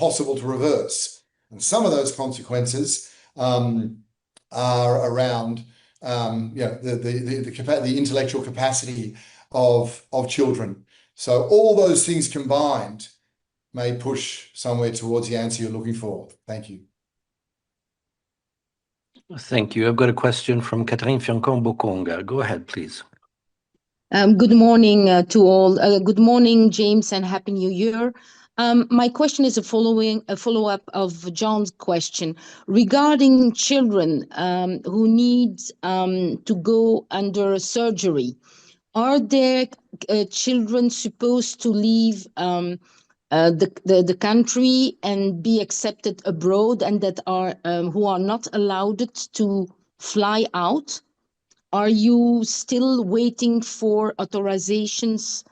impossible to reverse. And some of those consequences are around the intellectual capacity of children. So all those things combined may push somewhere towards the answer you're looking for. Thank you. Thank you. I've got a question from Catherine Fiancon-Bokonga. Go ahead, please. Good morning to all. Good morning, James, and Happy New Year. My question is a follow-up of John's question regarding children who need to go under surgery. Are there children supposed to leave the country and be accepted abroad, and that are who are not allowed to fly out? Are you still waiting for authorizations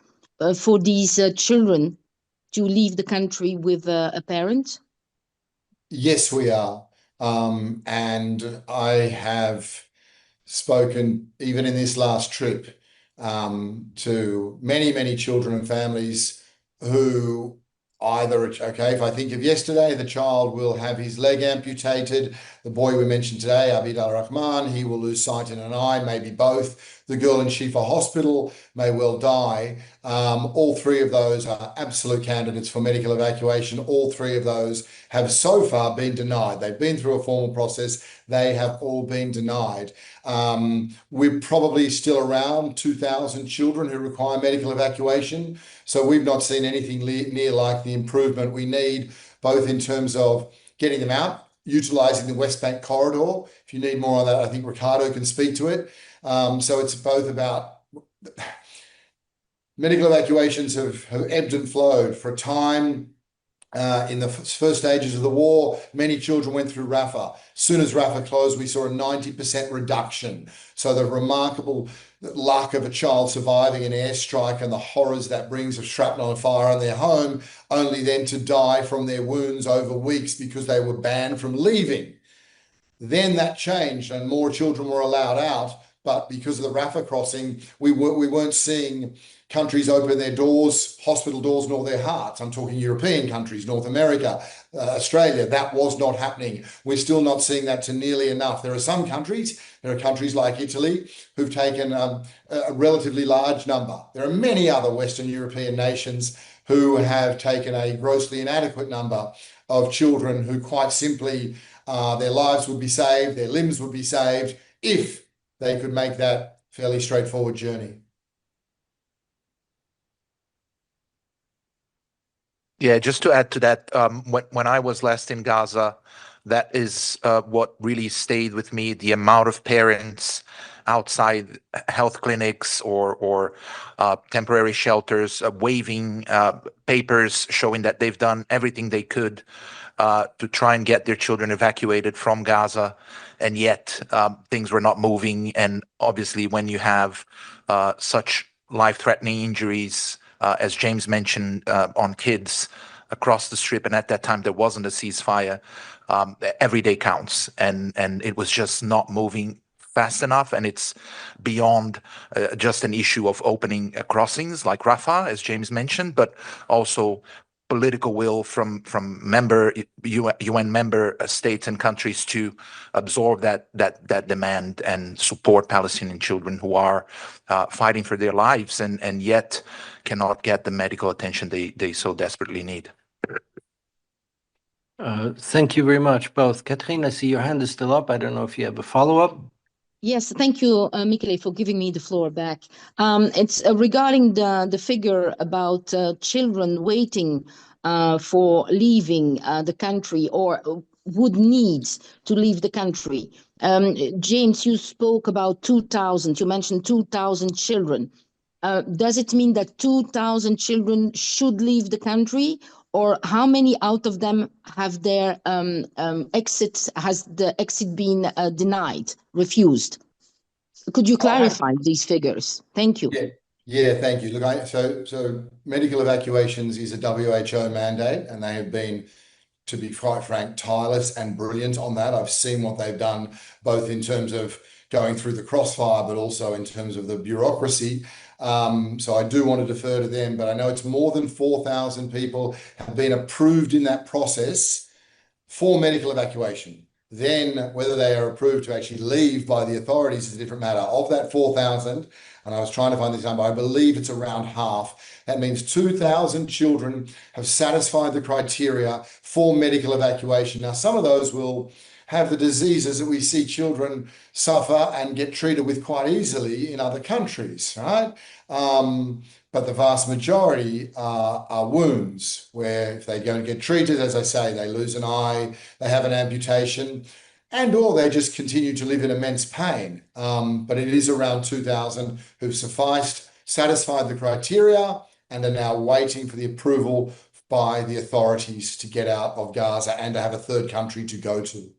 for these children to leave the country with a parent? Yes, we are. And I have spoken, even in this last trip, to many, many children and families who either, okay, if I think of yesterday, the child will have his leg amputated. The boy we mentioned today, Abid al-Rahman, he will lose sight in an eye, maybe both. The girl in Shifa Hospital may well die. All three of those are absolute candidates for medical evacuation. All three of those have so far been denied. They've been through a formal process. They have all been denied. We're probably still around 2,000 children who require medical evacuation. So we've not seen anything near like the improvement we need, both in terms of getting them out, utilising the West Bank corridor. If you need more on that, I think Ricardo can speak to it. So it's both about medical evacuations have ebbed and flowed. For a time, in the first stages of the war, many children went through Rafah. As soon as Rafah closed, we saw a 90% reduction. So the remarkable luck of a child surviving an airstrike and the horrors that brings of shrapnel and fire in their home, only then to die from their wounds over weeks because they were banned from leaving. Then that changed and more children were allowed out. But because of the Rafah crossing, we weren't seeing countries open their doors, hospital doors, nor their hearts. I'm talking European countries, North America, Australia. That was not happening. We're still not seeing that to nearly enough. There are countries like Italy who've taken a relatively large number. There are many other Western European nations who have taken a grossly inadequate number of children who quite simply their lives would be saved, their limbs would be saved if they could make that fairly straightforward journey. Yeah, just to add to that, when I was last in Gaza, that is what really stayed with me, the amount of parents outside health clinics or temporary shelters waving papers showing that they've done everything they could to try and get their children evacuated from Gaza, and yet things were not moving. And obviously when you have such life-threatening injuries, as James mentioned, on kids across the strip, and at that time there wasn't a ceasefire, every day counts, and it was just not moving fast enough. And it's beyond just an issue of opening crossings like Rafah, as James mentioned, but also political will from UN member states and countries to absorb that demand and support Palestinian children who are fighting for their lives and yet cannot get the medical attention they so desperately need. Thank you very much, both. Catherine, I see your hand is still up. I don't know if you have a follow-up. Yes, thank you, Michele, for giving me the floor back. It's regarding the figure about children waiting for leaving the country or would need to leave the country. James, you spoke about 2,000. You mentioned 2,000 children. Does it mean that 2,000 children should leave the country? Or how many out of them have their has the exit been denied, refused? Could you clarify these figures? Thank you. Yeah, thank you. Look, so medical evacuations is a WHO mandate, and they have been, to be quite frank, tireless and brilliant on that. I've seen what they've done, both in terms of going through the crossfire, but also in terms of the bureaucracy. So I do want to defer to them, but I know it's more than 4,000 people have been approved in that process for medical evacuation. Then whether they are approved to actually leave by the authorities is a different matter. Of that 4,000, and I was trying to find this number, I believe it's around half. That means 2,000 children have satisfied the criteria for medical evacuation. Now, some of those will have the diseases that we see children suffer and get treated with quite easily in other countries, right? But the vast majority are wounds where if they go and get treated, as I say, they lose an eye, they have an amputation, and or they just continue to live in immense pain. But it is around 2,000 who've satisfied the criteria and are now waiting for the approval by the authorities to get out of Gaza and to have a third country to go to.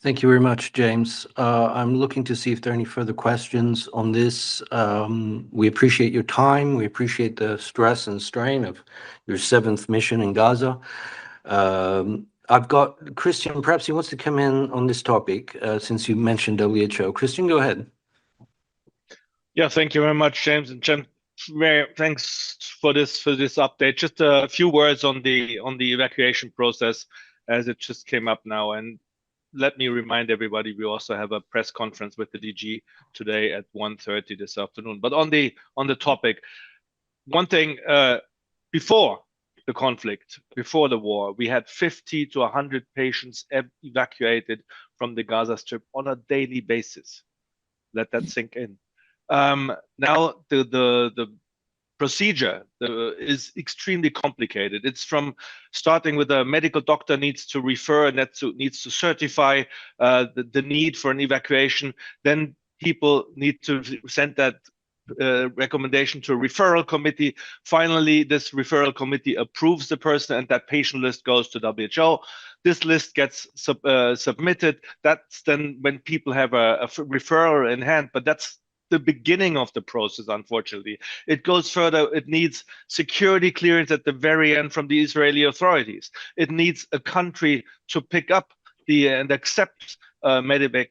Thank you very much, James. I'm looking to see if there are any further questions on this. We appreciate your time. We appreciate the stress and strain of your 7th mission in Gaza. I've got Christian, perhaps he wants to come in on this topic since you mentioned WHO. Christian, go ahead. Yeah, thank you very much, James. And Jen, thanks for this update. Just a few words on the evacuation process as it just came up now. And let me remind everybody, we also have a press conference with the DG today at 1:30 this afternoon. But on the topic, one thing, before the conflict, before the war, we had 50 to 100 patients evacuated from the Gaza Strip on a daily basis. Let that sink in. Now the procedure is extremely complicated. It's from starting with a medical doctor needs to refer and needs to certify the need for an evacuation. Then people need to send that recommendation to a referral committee. Finally, this referral committee approves the person and that patient list goes to WHO. This list gets submitted. That's then when people have a referral in hand, but that's the beginning of the process. Unfortunately, it goes further. It needs security clearance at the very end from the Israeli authorities. It needs a country to pick up and accept medevac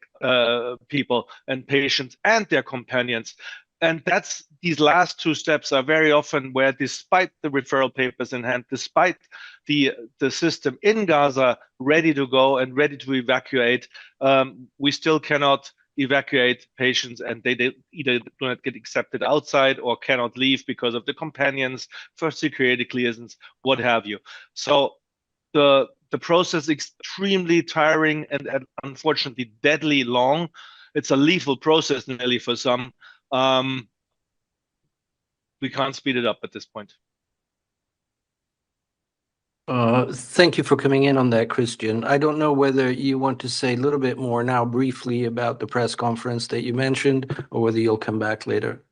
people and patients and their companions. And these last two steps are very often where, despite the referral papers in hand, despite the system in Gaza ready to go and ready to evacuate, we still cannot evacuate patients, and they either do not get accepted outside or cannot leave because of the companions, for security clearance, what have you. So the process is extremely tiring and unfortunately deadly long. It's a lethal process nearly for some. We can't speed it up at this point. Thank you for coming in on that, Christian. I don't know whether you want to say a little bit more now briefly about the press conference that you mentioned, or whether you'll come back later.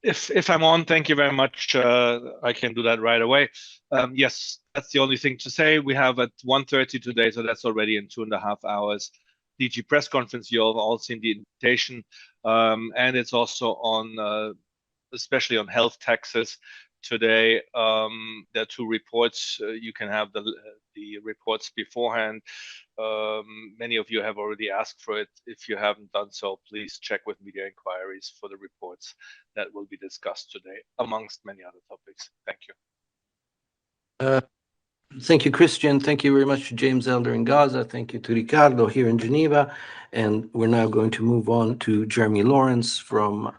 If I'm on, thank you very much. I can do that right away. Yes, that's the only thing to say. We have at 1:30 today, so that's already in 2.5 hours. DG press conference, you have all seen the invitation, and it's also on, especially on health taxes. Today, there are 2 reports. You can have the reports beforehand. Many of you have already asked for it. If you haven't done so, please check with media inquiries for the reports that will be discussed today, amongst many other topics. Thank you. Thank you, Christian. Thank you very much to James Elder in Gaza. Thank you to Ricardo here in Geneva. And we're now going to move on to Jeremy Lawrence from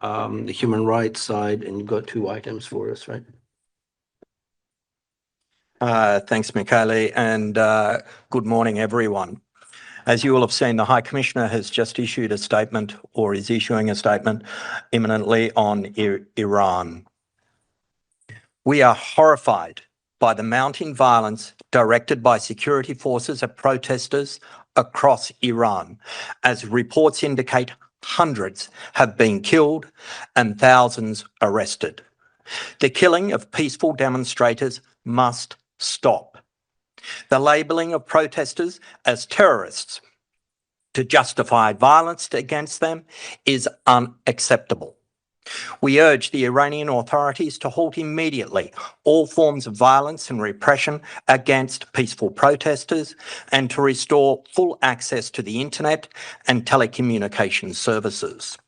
the human rights side. And you've got 2 items for us, right? Thanks, Michele, and good morning, everyone. As you will have seen, the High Commissioner has just issued a statement, or is issuing a statement imminently, on Iran. We are horrified by the mounting violence directed by security forces at protesters across Iran, as reports indicate hundreds have been killed and thousands arrested. The killing of peaceful demonstrators must stop. The labelling of protesters as terrorists to justify violence against them is unacceptable. We urge the Iranian authorities to halt immediately all forms of violence and repression against peaceful protesters and to restore full access to the internet and telecommunications services.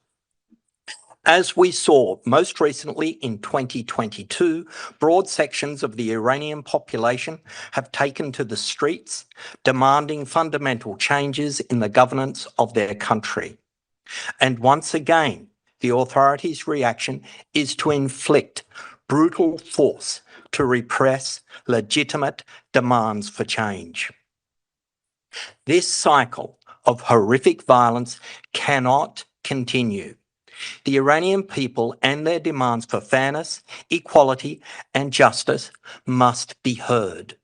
As we saw most recently in 2022, broad sections of the Iranian population have taken to the streets, demanding fundamental changes in the governance of their country. And once again, the authorities' reaction is to inflict brutal force to repress legitimate demands for change. This cycle of horrific violence cannot continue. The Iranian people and their demands for fairness, equality, and justice must be heard.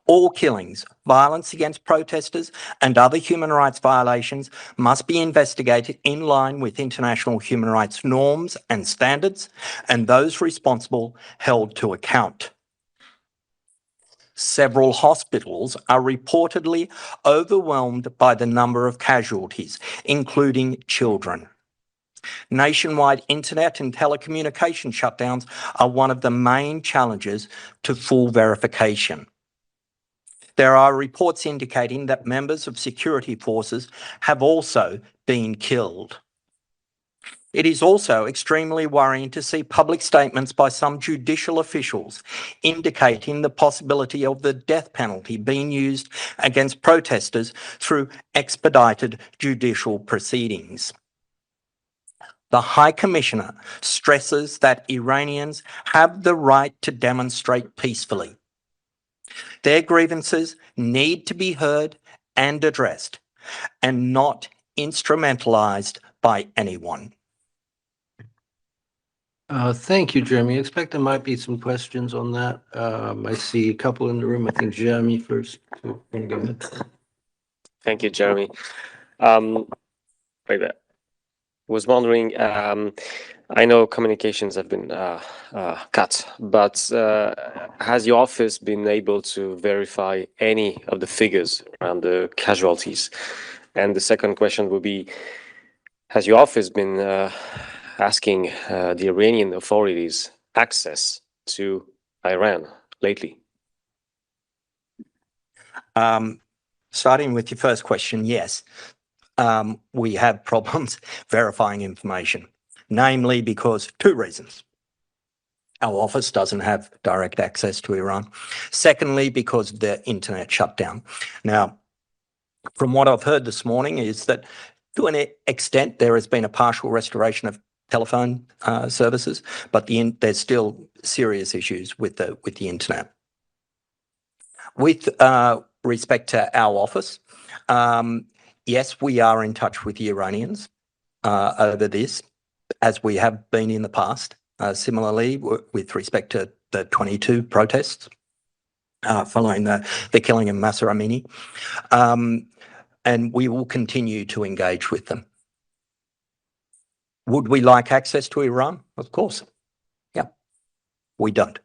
All killings, violence against protesters, and other human rights violations must be investigated in line with international human rights norms and standards, and those responsible held to account. Several hospitals are reportedly overwhelmed by the number of casualties, including children. Nationwide internet and telecommunication shutdowns are one of the main challenges to full verification. There are reports indicating that members of security forces have also been killed. It is also extremely worrying to see public statements by some judicial officials indicating the possibility of the death penalty being used against protesters through expedited judicial proceedings. The High Commissioner stresses that Iranians have the right to demonstrate peacefully. Their grievances need to be heard and addressed, and not instrumentalized by anyone. Thank you, Jeremy. I expect there might be some questions on that. I see a couple in the room. I think Jeremy first. Go ahead. Thank you, Jeremy. Right there. Was wondering, I know communications have been cut, but has your office been able to verify any of the figures around the casualties? And the second question would be, has your office been asking the Iranian authorities access to Iran lately? Starting with your first question, yes. We have problems verifying information, namely because two reasons. Our office doesn't have direct access to Iran. Secondly, because of the internet shutdown. Now, from what I've heard this morning is that to an extent there has been a partial restoration of telephone services, but there's still serious issues with the internet. With respect to our office, yes, we are in touch with the Iranians over this, as we have been in the past. Similarly, with respect to the 22 protests following the killing of Mahsa Amini, and we will continue to engage with them. Would we like access to Iran? Of course. Yeah, we don't.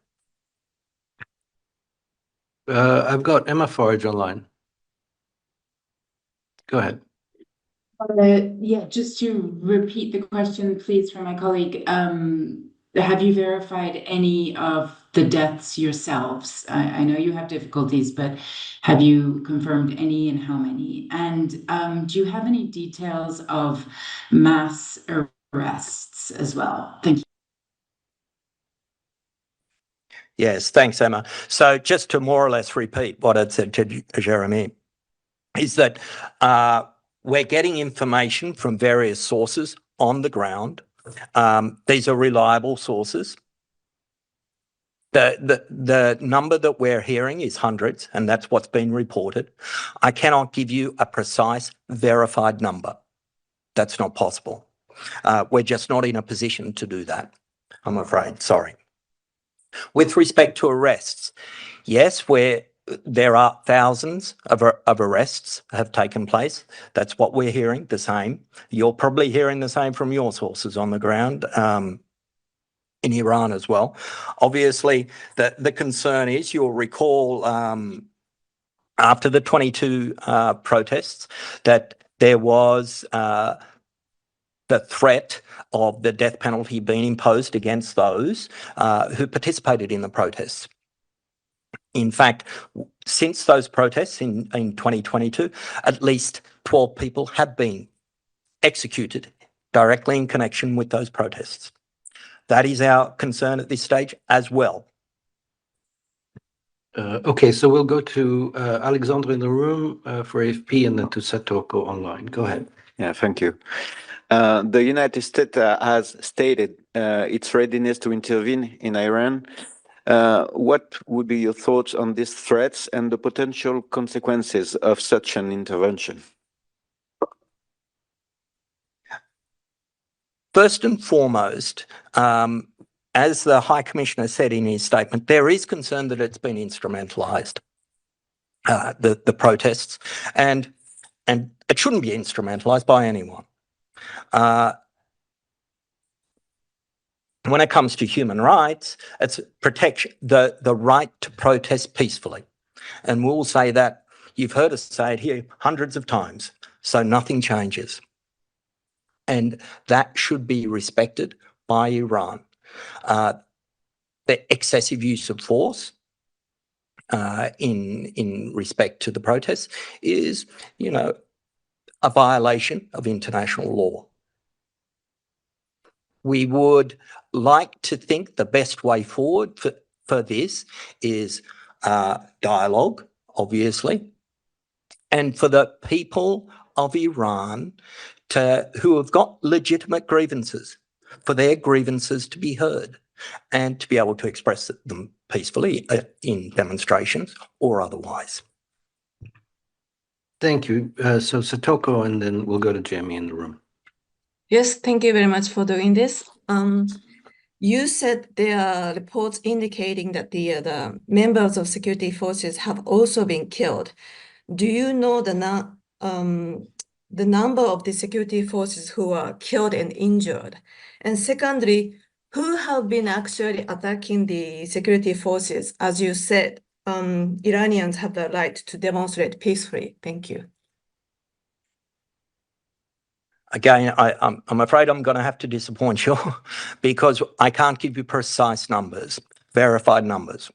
I've got Emma Forage online. Go ahead. Yeah, just to repeat the question, please, from my colleague. Have you verified any of the deaths yourselves? I know you have difficulties, but have you confirmed any and how many? And do you have any details of mass arrests as well? Thank you. Yes, thanks, Emma. So just to more or less repeat what I'd said to Jeremy, is that we're getting information from various sources on the ground. These are reliable sources. The number that we're hearing is hundreds, and that's what's been reported. I cannot give you a precise verified number. That's not possible. We're just not in a position to do that, I'm afraid. Sorry. With respect to arrests, yes, there are thousands of arrests have taken place. That's what we're hearing, the same. You're probably hearing the same from your sources on the ground in Iran as well. Obviously, the concern is, you'll recall after the 22 protests that there was the threat of the death penalty being imposed against those who participated in the protests. In fact, since those protests in 2022, at least 12 people have been executed directly in connection with those protests. That is our concern at this stage as well. Okay, so we'll go to Alexandre in the room for AFP and then to Satoko online. Go ahead. Yeah, thank you. The United States has stated its readiness to intervene in Iran. What would be your thoughts on these threats and the potential consequences of such an intervention? First and foremost, as the High Commissioner said in his statement, there is concern that it's been instrumentalised, the protests, and it shouldn't be instrumentalised by anyone. When it comes to human rights, it's protection, the right to protest peacefully. And we'll say that, you've heard us say it here hundreds of times, so nothing changes. And that should be respected by Iran. The excessive use of force in respect to the protests is, you know, a violation of international law. We would like to think the best way forward for this is dialogue, obviously, and for the people of Iran who have got legitimate grievances, for their grievances to be heard and to be able to express them peacefully in demonstrations or otherwise. Thank you. So Satoko, and then we'll go to Jamie in the room. Yes, thank you very much for doing this. You said there are reports indicating that the members of security forces have also been killed. Do you know the number of the security forces who are killed and injured? And secondly, who have been actually attacking the security forces? As you said, Iranians have the right to demonstrate peacefully. Thank you. Again, I'm afraid I'm going to have to disappoint you because I can't give you precise numbers, verified numbers.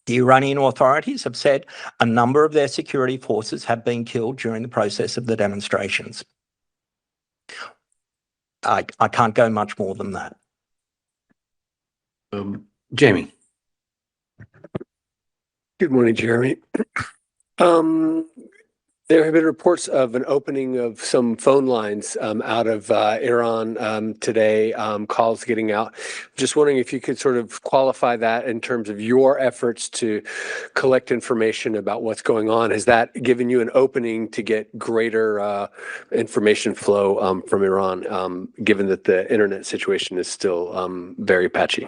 The Iranian authorities have said a number of their security forces have been killed during the process of the demonstrations. I can't go much more than that. Jamie. Good morning, Jeremy. There have been reports of an opening of some phone lines out of Iran today, calls getting out. Just wondering if you could sort of qualify that in terms of your efforts to collect information about what's going on. Has that given you an opening to get greater information flow from Iran, given that the internet situation is still very patchy?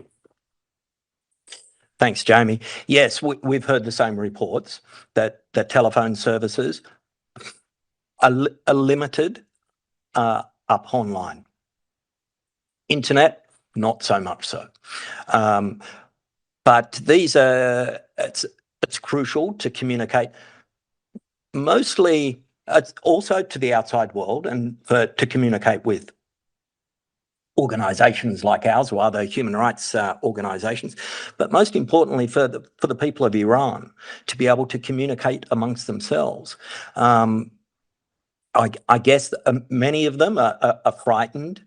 Thanks, Jamie. Yes, we've heard the same reports that telephone services are limited up online. Internet, not so much so. But these are, it's crucial to communicate mostly, also to the outside world and to communicate with organisations like ours or other human rights organisations, but most importantly for the people of Iran to be able to communicate amongst themselves. I guess many of them are frightened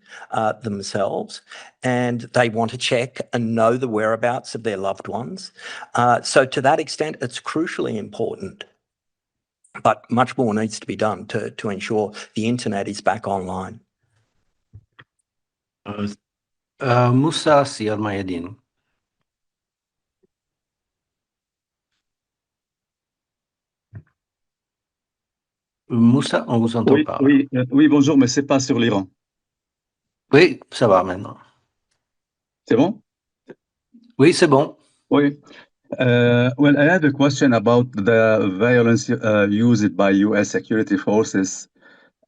themselves, and they want to check and know the whereabouts of their loved ones. So to that extent, it's crucially important, but much more needs to be done to ensure the internet is back online. Moussa Siad Mayedine. Moussa, on vous entend pas. Oui, bonjour, mais c'est pas sur l'Iran. Oui, ça va maintenant. C'est bon? Oui, c'est bon. Oui. Well, I had a question about the violence used by U.S. security forces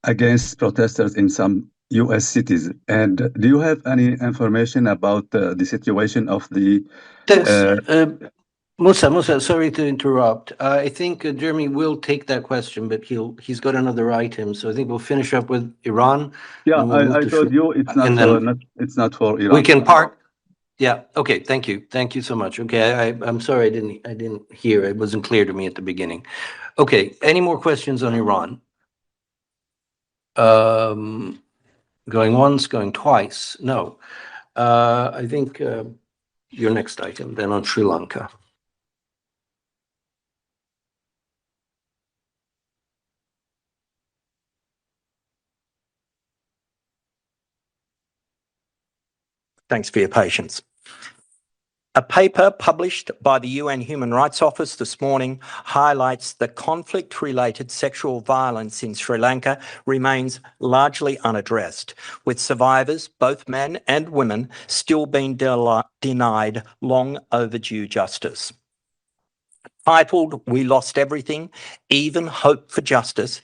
against protesters in some U.S. cities. And do you have any information about the situation of the... Musa, sorry to interrupt. I think Jeremy will take that question, but he's got another item, so I think we'll finish up with Iran. Yeah, and we'll move I to told you it's not and then it's not for Iran. we can park. Yeah. Okay. Thank you so much. Okay. I'm sorry I didn't hear. It wasn't clear to me at the beginning. Okay. Any more questions on Iran? Going once, going twice. No. I think your next item then on Sri Lanka. Thanks for your patience. A paper published by the UN Human Rights Office this morning highlights that conflict-related sexual violence in Sri Lanka remains largely unaddressed, with survivors, both men and women, still being denied long overdue justice. Titled, "We Lost Everything, Even Hope for Justice,"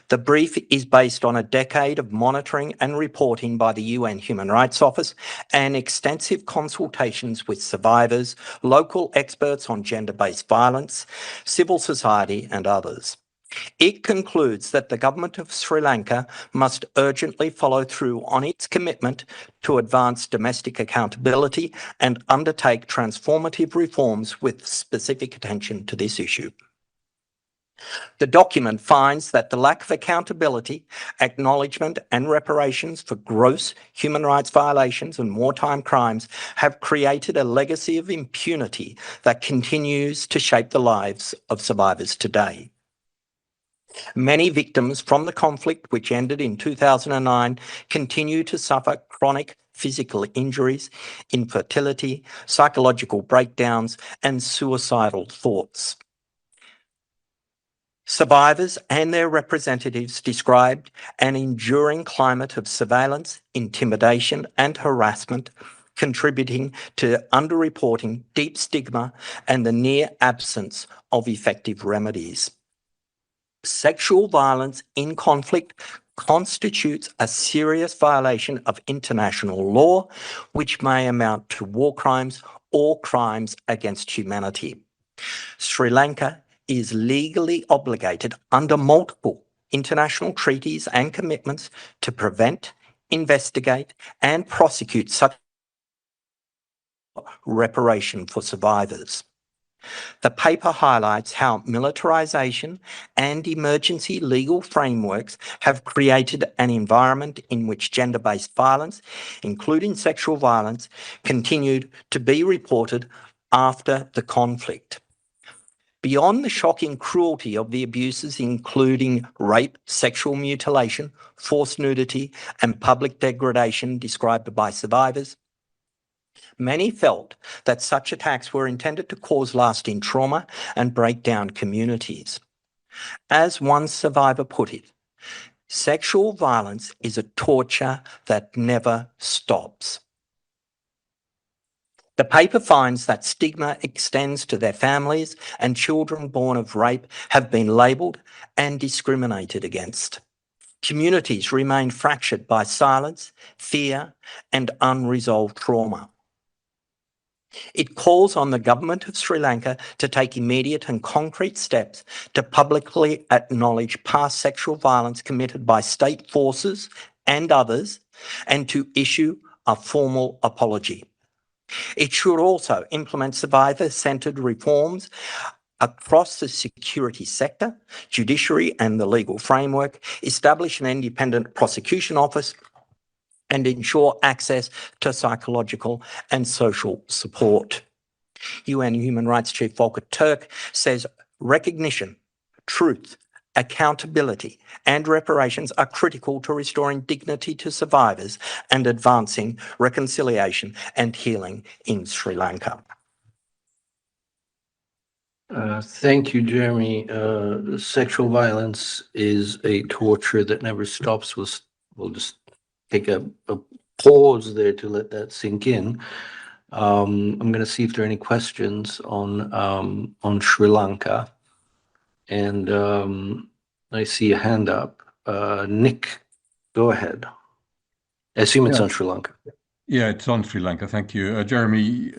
the brief is based on a decade of monitoring and reporting by the UN Human Rights Office and extensive consultations with survivors, local experts on gender-based violence, civil society, and others. It concludes that the government of Sri Lanka must urgently follow through on its commitment to advance domestic accountability and undertake transformative reforms with specific attention to this issue. The document finds that the lack of accountability, acknowledgement, and reparations for gross human rights violations and wartime crimes have created a legacy of impunity that continues to shape the lives of survivors today. Many victims from the conflict, which ended in 2009, continue to suffer chronic physical injuries, infertility, psychological breakdowns, and suicidal thoughts. Survivors and their representatives described an enduring climate of surveillance, intimidation, and harassment, contributing to underreporting, deep stigma, and the near absence of effective remedies. Sexual violence in conflict constitutes a serious violation of international law, which may amount to war crimes or crimes against humanity. Sri Lanka is legally obligated under multiple international treaties and commitments to prevent, investigate, and prosecute such reparation for survivors. The paper highlights how militarization and emergency legal frameworks have created an environment in which gender-based violence, including sexual violence, continued to be reported after the conflict. Beyond the shocking cruelty of the abuses, including rape, sexual mutilation, forced nudity, and public degradation described by survivors, many felt that such attacks were intended to cause lasting trauma and break down communities. As one survivor put it, sexual violence is a torture that never stops. The paper finds that stigma extends to their families, and children born of rape have been labelled and discriminated against. Communities remain fractured by silence, fear, and unresolved trauma. It calls on the government of Sri Lanka to take immediate and concrete steps to publicly acknowledge past sexual violence committed by state forces and others, and to issue a formal apology. It should also implement survivor-centred reforms across the security sector, judiciary and the legal framework, establish an independent prosecution office, and ensure access to psychological and social support. UN Human Rights Chief Volker Turk says recognition, truth, accountability, and reparations are critical to restoring dignity to survivors and advancing reconciliation and healing in Sri Lanka. Thank you, Jeremy. Sexual violence is a torture that never stops. We'll just take a pause there to let that sink in. I'm going to see if there are any questions on Sri Lanka. And I see a hand up. Nick, go ahead. I assume it's on Sri Lanka. Yeah, it's on Sri Lanka. Thank you. Jeremy,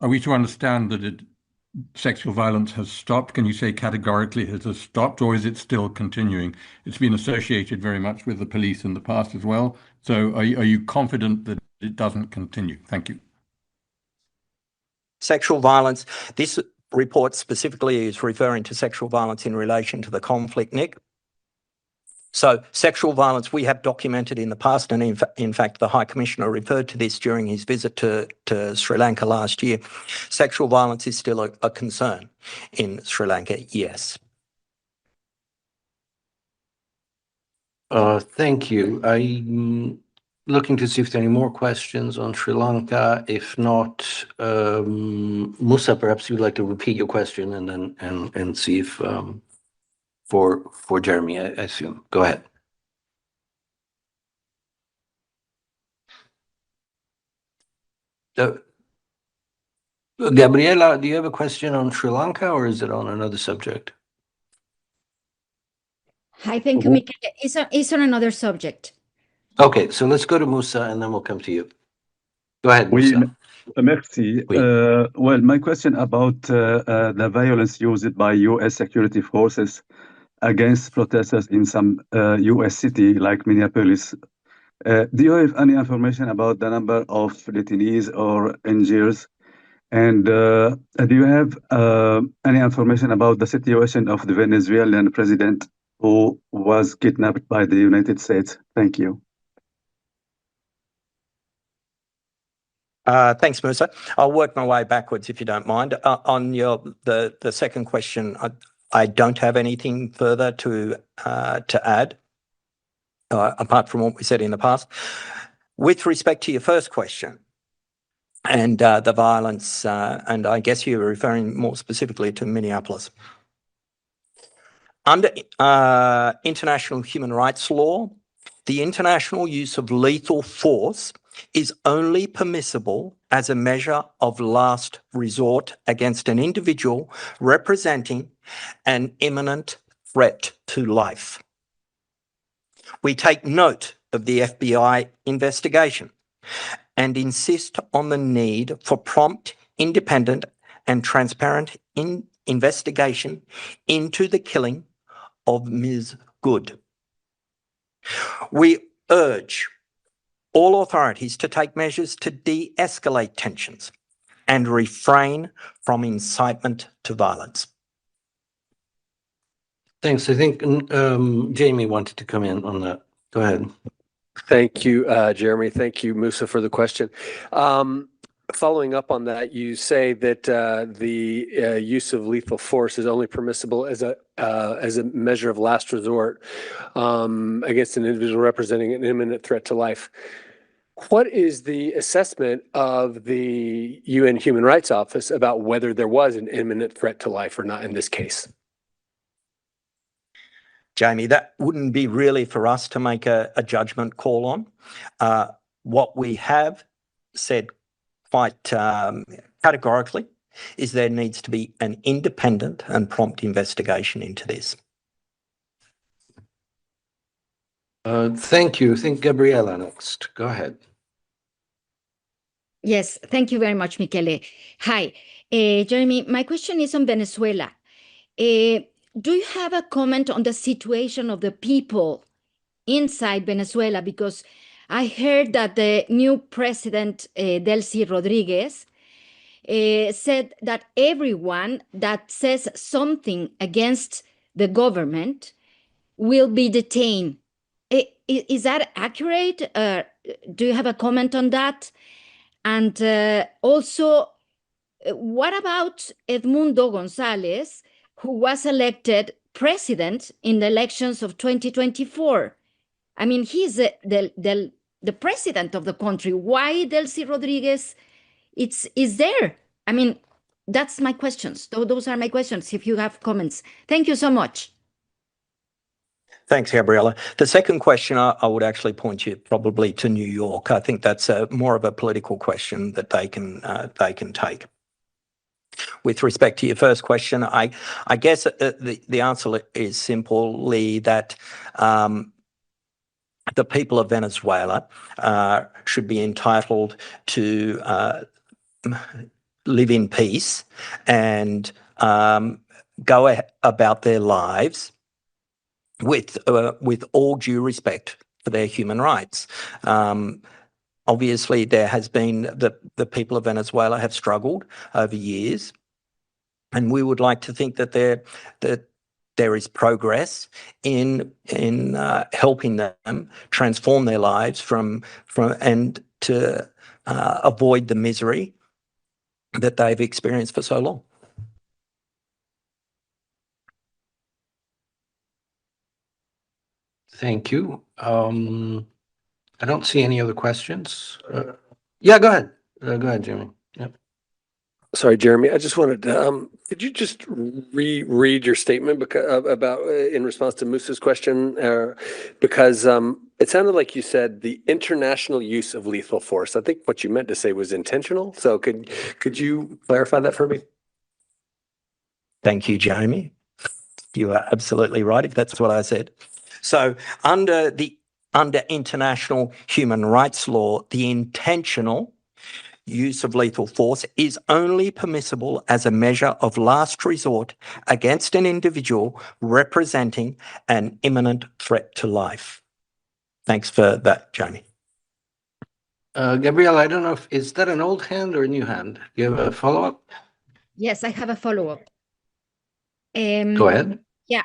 are we to understand that sexual violence has stopped? Can you say categorically it has stopped, or is it still continuing? It's been associated very much with the police in the past as well. So are you confident that it doesn't continue? Thank you. Sexual violence, this report specifically is referring to sexual violence in relation to the conflict, Nick. So sexual violence we have documented in the past, and in fact, the High Commissioner referred to this during his visit to Sri Lanka last year. Sexual violence is still a concern in Sri Lanka, yes. Thank you. I'm looking to see if there are any more questions on Sri Lanka. If not, Musa, perhaps you'd like to repeat your question and then see if for Jeremy, I assume. Go ahead. Gabriela, do you have a question on Sri Lanka, or is it on another subject? Hi, thank you, Michele. It's on another subject. Okay, so let's go to Musa and then we'll come to you. Go ahead, Musa. Merci. Well, my question about the violence used by U.S. security forces against protesters in some U.S. city like Minneapolis. Do you have any information about the number of detainees or injuries? And do you have any information about the situation of the Venezuelan president who was kidnapped by the United States? Thank you. Thanks, Musa. I'll work my way backwards if you don't mind. On the second question, I don't have anything further to add, apart from what we said in the past. With respect to your first question, and the violence, and I guess you're referring more specifically to Minneapolis. Under international human rights law, the international use of lethal force is only permissible as a measure of last resort against an individual representing an imminent threat to life. We take note of the FBI investigation and insist on the need for prompt, independent, and transparent investigation into the killing of Ms. Good. We urge all authorities to take measures to de-escalate tensions and refrain from incitement to violence. Thanks. I think Jamie wanted to come in on that. Go ahead. Thank you, Jeremy. Thank you, Musa, for the question. Following up on that, you say that the use of lethal force is only permissible as a measure of last resort against an individual representing an imminent threat to life. What is the assessment of the UN Human Rights Office about whether there was an imminent threat to life or not in this case? Jamie, that wouldn't be really for us to make a judgment call on. What we have said quite categorically is there needs to be an independent and prompt investigation into this. Thank you. I think Gabriela next. Go ahead. Yes, thank you very much, Michele. Hi, Jeremy, my question is on Venezuela. Do you have a comment on the situation of the people inside Venezuela? Because I heard that the new president, Delcy Rodriguez, said that everyone that says something against the government will be detained. Is that accurate? Do you have a comment on that? And also, what about Edmundo González, who was elected president in the elections of 2024? I mean, he's the president of the country. Why Delcy Rodriguez is there? I mean, that's my questions. Those are my questions, if you have comments. Thank you so much. Thanks, Gabriela. The second question, I would actually point you probably to New York. I think that's more of a political question that they can take. With respect to your first question, I guess the answer is simply that the people of Venezuela should be entitled to live in peace and go about their lives with all due respect for their human rights. Obviously, there has been the people of Venezuela have struggled over years, and we would like to think that there is progress in helping them transform their lives from and to avoid the misery that they've experienced for so long. Thank you. I don't see any other questions. Yeah, go ahead. Go ahead, Jimmy. Yep. Sorry, Jeremy. I just wanted to, could you just reread your statement about in response to Musa's question? Because it sounded like you said the international use of lethal force. I think what you meant to say was intentional. So could you clarify that for me? Thank you, Jeremy. You are absolutely right if that's what I said. So under international human rights law, the intentional use of lethal force is only permissible as a measure of last resort against an individual representing an imminent threat to life. Thanks for that, Jamie. Gabrielle, I don't know is that an old hand or a new hand? You have a follow-up? Yes, I have a follow-up. Go ahead. Yeah,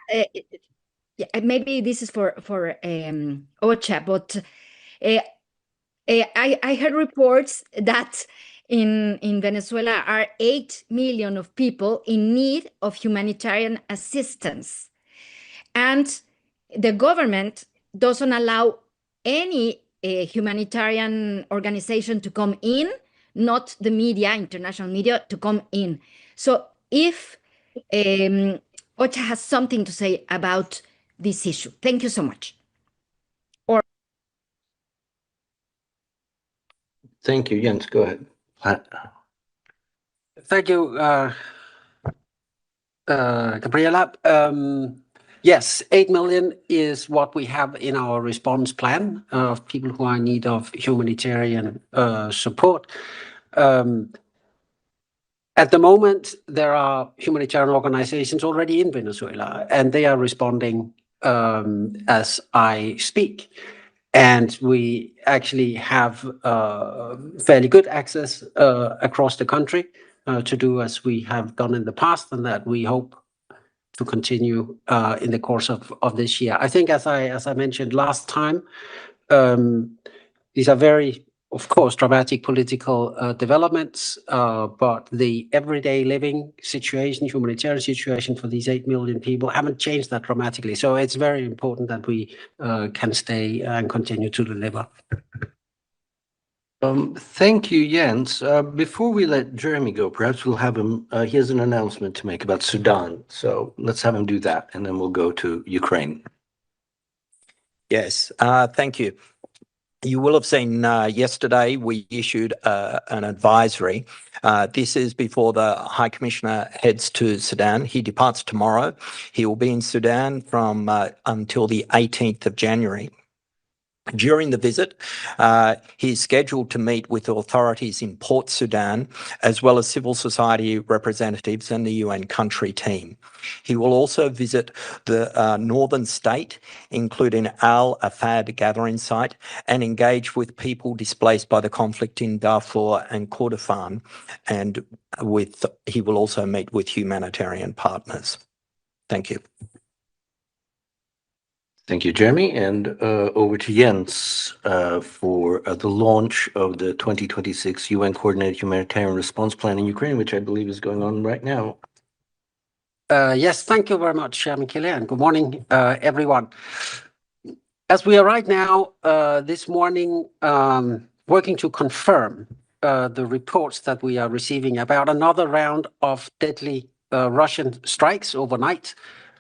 maybe this is for OCHA, but I heard reports that in Venezuela are 8 million of people in need of humanitarian assistance. And the government doesn't allow any humanitarian organization to come in, not the media, international media, to come in. So if OCHA has something to say about this issue. Thank you so much. Thank you, Jens. Go ahead. Thank you, Gabriela. Yes, 8 million is what we have in our response plan of people who are in need of humanitarian support. At the moment, there are humanitarian organizations already in Venezuela, and they are responding as I speak. And we actually have fairly good access across the country to do as we have done in the past, and that we hope to continue in the course of this year. I think, as I mentioned last time, these are very, of course, dramatic political developments, but the everyday living situation, humanitarian situation for these 8 million people haven't changed that dramatically. So it's very important that we can stay and continue to deliver. Thank you, Jens. Before we let Jeremy go, perhaps we'll have him, he has an announcement to make about Sudan. So let's have him do that, and then we'll go to Ukraine. Yes, thank you. You will have seen yesterday we issued an advisory. This is before the High Commissioner heads to Sudan. He departs tomorrow. He will be in Sudan from until the 18th of January. During the visit, he is scheduled to meet with authorities in Port Sudan, as well as civil society representatives and the UN country team. He will also visit the northern state, including Al Afad gathering site, and engage with people displaced by the conflict in Darfur and Kordofan, and he will also meet with humanitarian partners. Thank you. Thank you, Jeremy. And over to Jens for the launch of the 2026 UN Coordinated Humanitarian Response Plan in Ukraine, which I believe is going on right now. Yes, thank you very much, Michele, and good morning, everyone. As we are right now, this morning, working to confirm the reports that we are receiving about another round of deadly Russian strikes overnight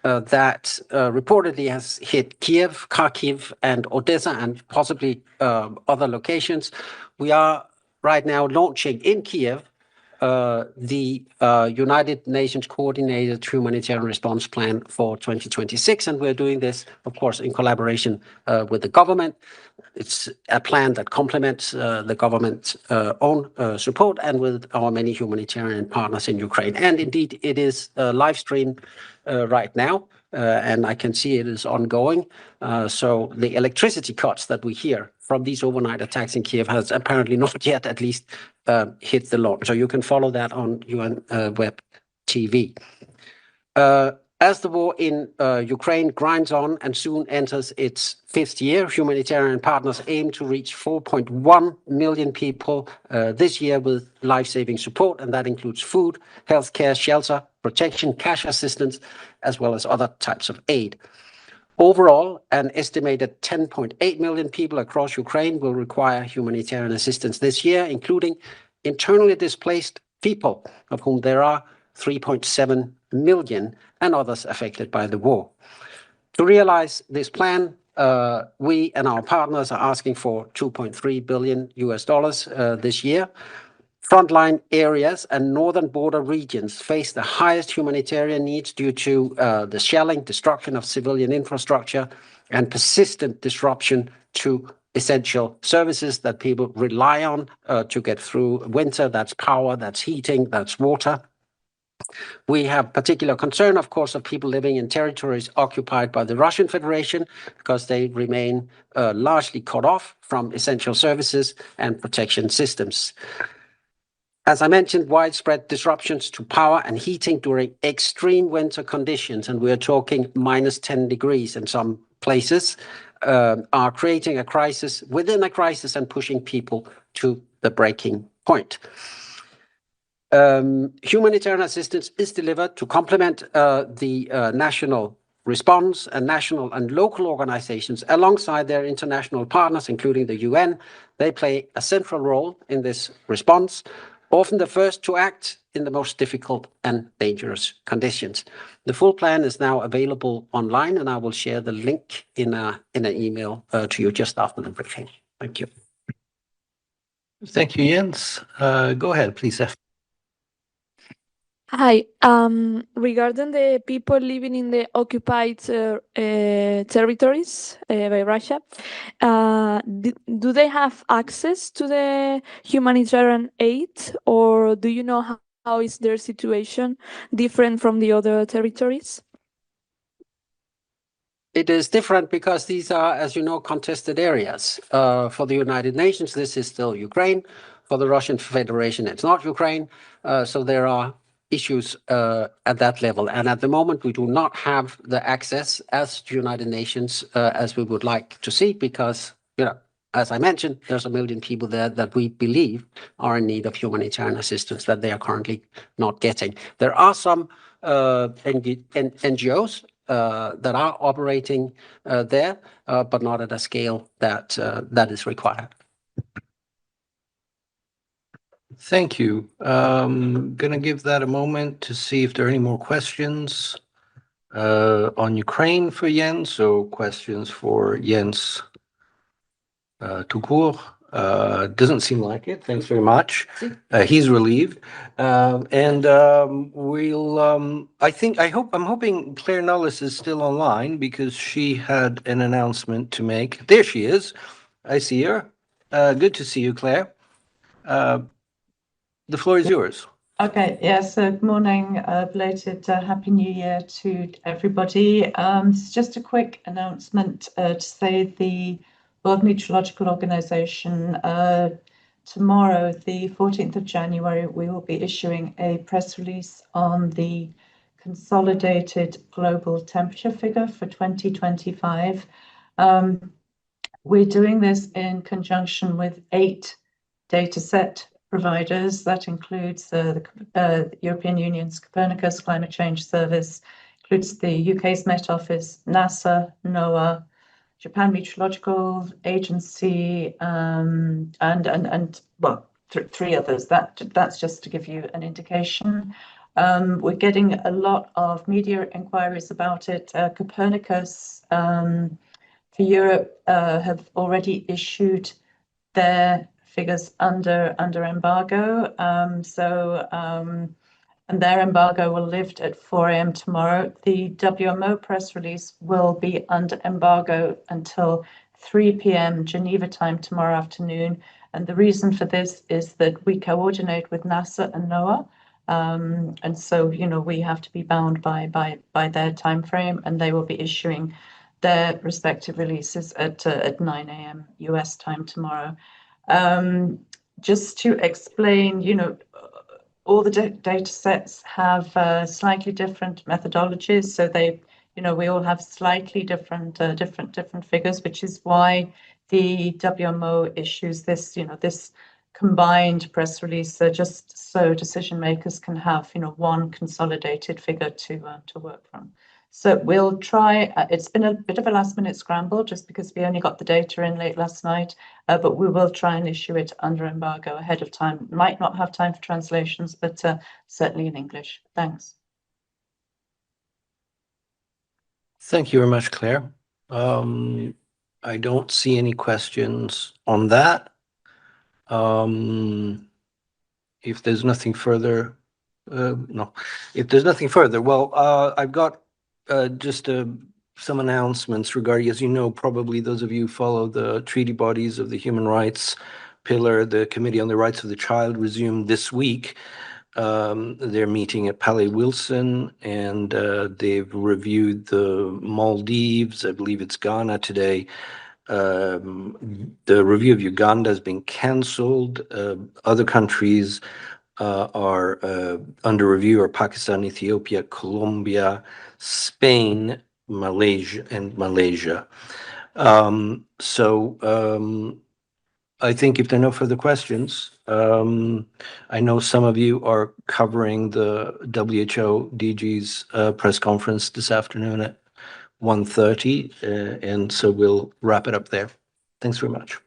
that reportedly has hit Kiev, Kharkiv, and Odessa, and possibly other locations. We are right now launching in Kiev the United Nations Coordinated Humanitarian Response Plan for 2026, and we're doing this, of course, in collaboration with the government. It's a plan that complements the government's own support and with our many humanitarian partners in Ukraine. And indeed, it is live streamed right now, and I can see it is ongoing. So the electricity cuts that we hear from these overnight attacks in Kiev has apparently not yet, at least, hit the launch. So you can follow that on UN Web TV. As the war in Ukraine grinds on and soon enters its 5th year, humanitarian partners aim to reach 4.1 million people this year with life-saving support, and that includes food, healthcare, shelter, protection, cash assistance, as well as other types of aid. Overall, an estimated 10.8 million people across Ukraine will require humanitarian assistance this year, including internally displaced people, of whom there are 3.7 million, and others affected by the war. To realize this plan, we and our partners are asking for $2.3 billion this year. Frontline areas and northern border regions face the highest humanitarian needs due to the shelling, destruction of civilian infrastructure, and persistent disruption to essential services that people rely on to get through winter. That's power, that's heating, that's water. We have particular concern, of course, of people living in territories occupied by the Russian Federation because they remain largely cut off from essential services and protection systems. As I mentioned, widespread disruptions to power and heating during extreme winter conditions, and we're talking minus 10 degrees in some places, are creating a crisis within a crisis and pushing people to the breaking point. Humanitarian assistance is delivered to complement the national response, and national and local organizations alongside their international partners, including the UN. They play a central role in this response, often the first to act in the most difficult and dangerous conditions. The full plan is now available online, and I will share the link in an email to you just after the briefing. Thank you. Thank you, Jens. Go ahead, please, F. Hi. Regarding the people living in the occupied territories by Russia, do they have access to the humanitarian aid, or do you know how is their situation different from the other territories? It is different because these are, as you know, contested areas. For the United Nations, this is still Ukraine. For the Russian Federation, it's not Ukraine. So there are issues at that level. And at the moment, we do not have the access as the United Nations as we would like to see, because, you know, as I mentioned, there's 1 million people there that we believe are in need of humanitarian assistance that they are currently not getting. There are some NGOs that are operating there, but not at a scale that is required. Thank you. Going to give that a moment to see if there are any more questions on Ukraine for Jens. So questions for Jens tout court. Doesn't seem like it. Thanks very much. He's relieved. And I'm hoping Claire Nullis is still online because she had an announcement to make. There she is. I see her. Good to see you, Claire. The floor is yours. Okay, yes, good morning, belated Happy New Year to everybody. This is just a quick announcement to say the World Meteorological Organization, tomorrow, the 14th of January, we will be issuing a press release on the consolidated global temperature figure for 2025. We're doing this in conjunction with 8 dataset providers. That includes the European Union's Copernicus Climate Change Service, includes the UK's Met Office, NASA, NOAA, Japan Meteorological Agency, and well, 3 others. That's just to give you an indication. We're getting a lot of media inquiries about it. Copernicus for Europe have already issued their figures under embargo. And their embargo will lift at 4 a.m. tomorrow. The WMO press release will be under embargo until 3 p.m. Geneva time tomorrow afternoon. And the reason for this is that we coordinate with NASA and NOAA. And so, you know, we have to be bound by their time frame, and they will be issuing their respective releases at 9 a.m. US time tomorrow. Just to explain, you know, all the data sets have slightly different methodologies, so they, you know, we all have slightly different figures, which is why the WMO issues this, you know, this combined press release, just so decision makers can have, you know, one consolidated figure to work from. So we'll try, it's been a bit of a last minute scramble just because we only got the data in late last night, but we will try and issue it under embargo ahead of time. Might not have time for translations, but certainly in English. Thanks. Thank you very much, Claire. I don't see any questions on that. If there's nothing further, no. If there's nothing further, well, I've got just some announcements regarding, as you know, probably those of you who follow the treaty bodies of the human rights pillar, the Committee on the Rights of the Child resumed this week. They're meeting at Palais Wilson, and they've reviewed the Maldives, I believe it's Ghana today. The review of Uganda has been cancelled. Other countries are under review are Pakistan, Ethiopia, Colombia, Spain, Malaysia, and Malaysia. I think if there are no further questions, I know some of you are covering the WHO DG's press conference this afternoon at 1:30, and so we'll wrap it up there. Thanks very much.